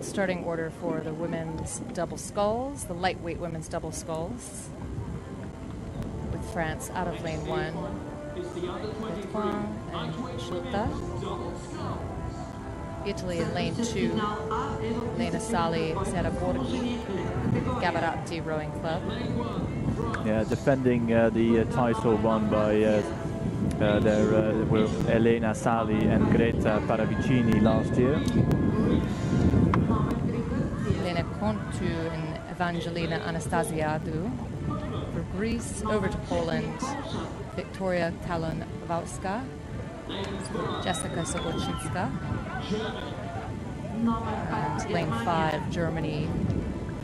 starting order for the women's double sculls, the lightweight women's double sculls, with France out of lane 1, Bertrand and Schulta. Italy in lane 2, Lena Sali, Sera Borghi, Gabaratti Rowing Club. Yeah, defending the title won by were Elena Sali and Greta Paravicini last year. Lena Kontu and Evangelina Anastasiadou. For Greece, over to Poland, Victoria Kalon-Wałska, Jessica Sobocinska. And lane 5, Germany,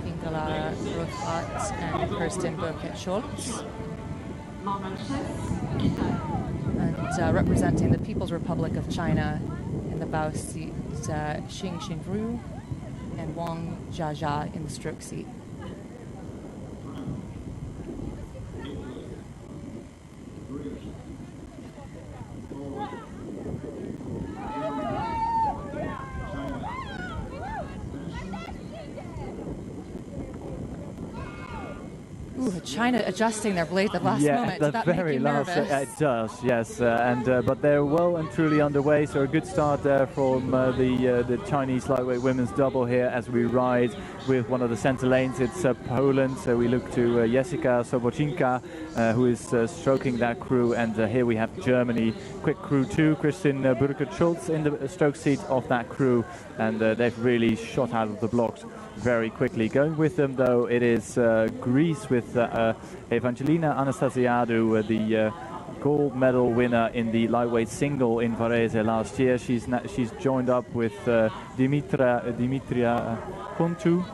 Ingela Rothat and Kirsten Burkett-Schultz. And representing the People's Republic of China in the bow seat, Xing Xingru and Wang Jiajia in the stroke seat. China adjusting their blade at the last moment. Yeah, at the very last, it does, yes. But they're well and truly underway, so a good start there from the Chinese lightweight women's double here as we ride with one of the center lanes. It's Poland, so we look to Jessica Sobocinka, who is stroking that crew, and here we have Germany, quick crew 2, Kristin Burkert-Schultz in the stroke seat of that crew, and they've really shot out of the blocks very quickly. Going with them, though, it is Greece with Evangelina Anastasiadou, the gold medal winner in the lightweight single in Varese last year. She's joined up with Dimitria Kontu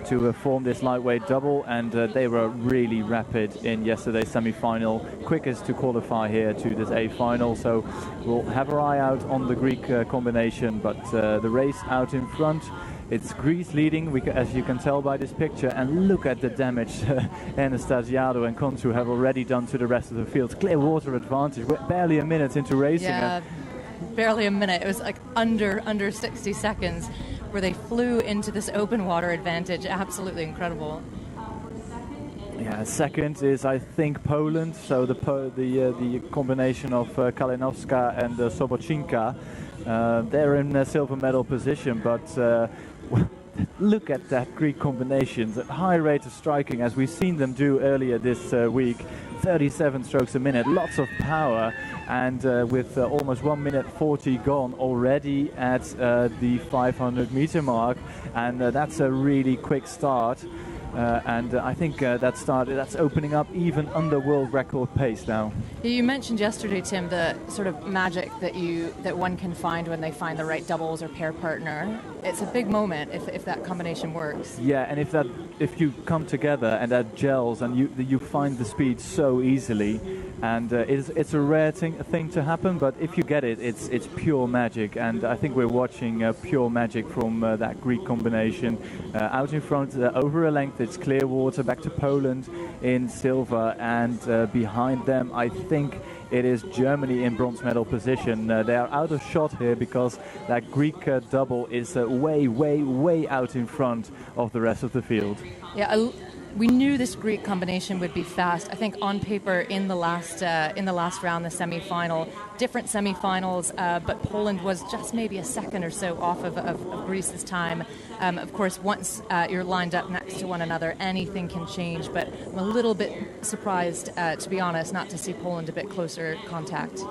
to form this lightweight double, and they were really rapid in yesterday's semi-final, quickest to qualify here to this A final. So we'll have our eye out on the Greek combination, but the race out in front, it's Greece leading, as you can tell by this picture, and look at the damage Anastasiadou and Kontu have already done to the rest of the field. Clear water advantage. We're barely a minute into racing. Yeah, barely a minute. It was like under 60 seconds where they flew into this open water advantage. Absolutely incredible. Yeah, second is, I think, Poland. So the combination of Kalinowska and Sobocinka, they're in a silver medal position, but look at that Greek combination, the high rate of striking, as we've seen them do earlier this week. 37 strokes a minute, lots of power, and with almost 1 minute 40 gone already at the 500-meter mark, and that's a really quick start. And I think that's opening up even under world record pace now. You mentioned yesterday, Tim, the sort of magic that one can find when they find the right doubles or pair partner. It's a big moment if that combination works. Yeah, and if you come together and that gels and you find the speed so easily, and it's a rare thing to happen, but if you get it, it's pure magic, and I think we're watching pure magic from that Greek combination. Out in front, over a length, it's clear water, back to Poland in silver, and behind them, I think it is Germany in bronze medal position. They are out of shot here because that Greek double is way out in front of the rest of the field. Yeah, we knew this Greek combination would be fast. I think on paper in the last round, the semi-final, different semi-finals, but Poland was just maybe a second or so off of Greece's time. Of course, once you're lined up next to one another, anything can change, but I'm a little bit surprised, to be honest, not to see Poland a bit closer contact.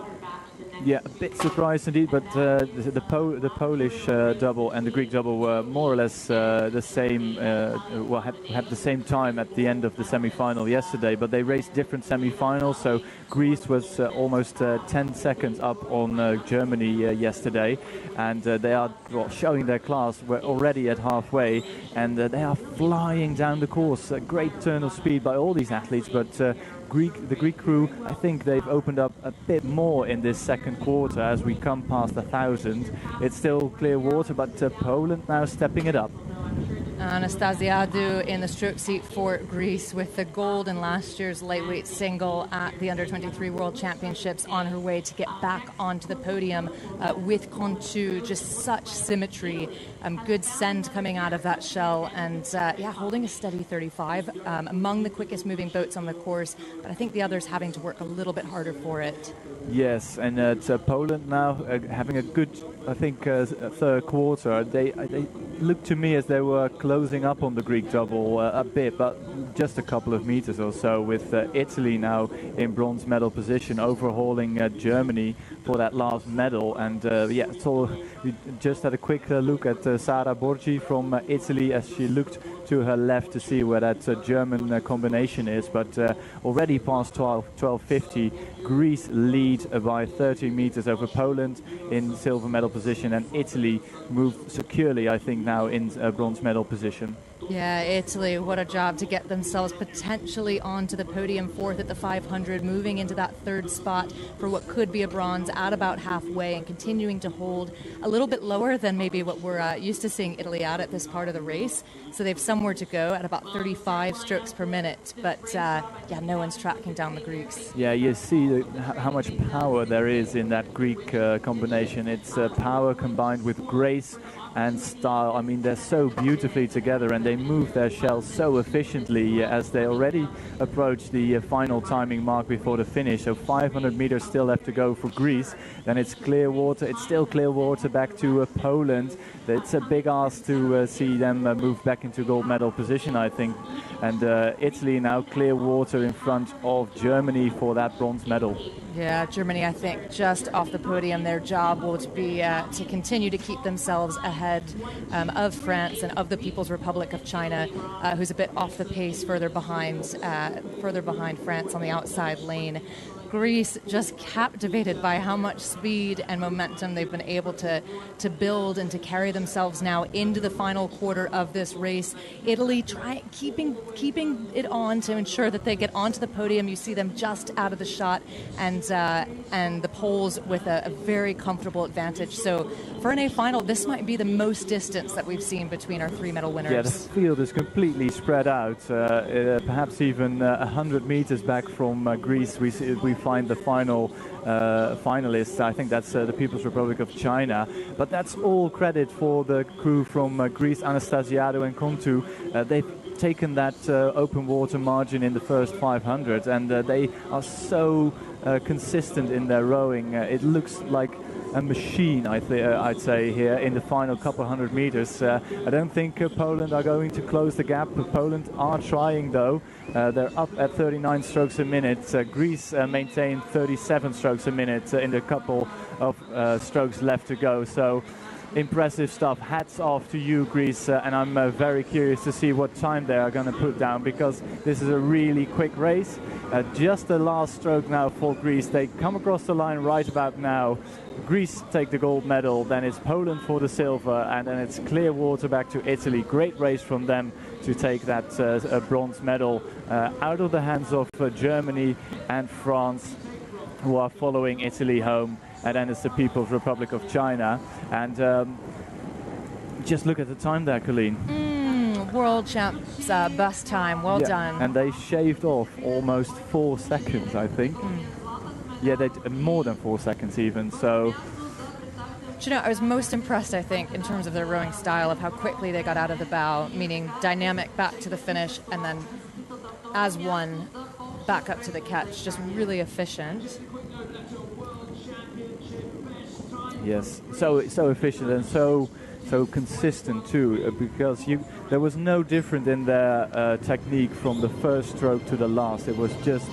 Yeah, a bit surprised indeed, but the Polish double and the Greek double were more or less the same, had the same time at the end of the semi-final yesterday, but they raced different semi-finals, so Greece was almost 10 seconds up on Germany yesterday, and they are showing their class. We're already at halfway, and they are flying down the course. A great turn of speed by all these athletes, but the Greek crew, I think they've opened up a bit more in this second quarter as we come past 1,000. It's still clear water, but Poland now stepping it up. Anastasiadou in the stroke seat for Greece with the gold in last year's lightweight single at the Under-23 World Championships, on her way to get back onto the podium with Contu. Just such symmetry, good send coming out of that shell, and holding a steady 35, among the quickest moving boats on the course, but I think the others having to work a little bit harder for it. Yes, and it's Poland now having a good, I think, third quarter. They looked to me as they were closing up on the Greek double a bit, but just a couple of meters or so, with Italy now in bronze medal position, overhauling Germany for that last medal. And so we just had a quick look at Sara Borgi from Italy as she looked to her left to see where that German combination is, but already past 12:50. Greece lead by 30 meters over Poland in silver medal position, and Italy moved securely, I think, now in bronze medal position. Yeah, Italy, what a job to get themselves potentially onto the podium, fourth at the 500, moving into that third spot for what could be a bronze at about halfway, and continuing to hold a little bit lower than maybe what we're used to seeing Italy at this part of the race. So they've somewhere to go at about 35 strokes per minute, but no one's tracking down the Greeks. Yeah, you see how much power there is in that Greek combination. It's power combined with grace and style. I mean, they're so beautifully together, and they move their shells so efficiently as they already approach the final timing mark before the finish. So 500 meters still left to go for Greece. Then it's clear water. It's still clear water back to Poland. It's a big ask to see them move back into gold medal position, I think. And Italy now clear water in front of Germany for that bronze medal. Yeah, Germany, I think, just off the podium. Their job will be to continue to keep themselves ahead of France and of the People's Republic of China, who's a bit off the pace, further behind France on the outside lane. Greece just captivated by how much speed and momentum they've been able to build and to carry themselves now into the final quarter of this race. Italy keeping it on to ensure that they get onto the podium. You see them just out of the shot, and the Poles with a very comfortable advantage. So for an A final, this might be the most distance that we've seen between our three medal winners. Yeah, the field is completely spread out. Perhaps even 100 meters back from Greece, we find the final finalists. I think that's the People's Republic of China. But that's all credit for the crew from Greece, Anastasiadou and Contu. They've taken that open water margin in the first 500, and they are so consistent in their rowing. It looks like a machine, I'd say, here in the final couple hundred meters. I don't think Poland are going to close the gap. Poland are trying, though. They're up at 39 strokes a minute. Greece maintained 37 strokes a minute in the couple of strokes left to go. So impressive stuff. Hats off to you, Greece, and I'm very curious to see what time they are going to put down, because this is a really quick race. Just the last stroke now for Greece. They come across the line right about now. Greece take the gold medal, then it's Poland for the silver, and then it's clear water back to Italy. Great race from them to take that bronze medal out of the hands of Germany and France, who are following Italy home. And then it's the People's Republic of China. And just look at the time there, Colleen. World champs best time. Well done. And they shaved off almost 4 seconds, I think. Yeah, they more than 4 seconds even. So, do you know, I was most impressed, I think, in terms of their rowing style, of how quickly they got out of the bow, meaning dynamic back to the finish, and then as one back up to the catch. Just really efficient. Yes, so efficient and so consistent too, because there was no different in their technique from the first stroke to the last. It was just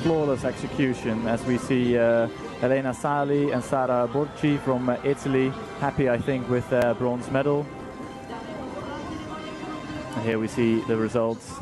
flawless execution, as we see Elena Sali and Sara Borci from Italy happy, I think, with their bronze medal. And here we see the results.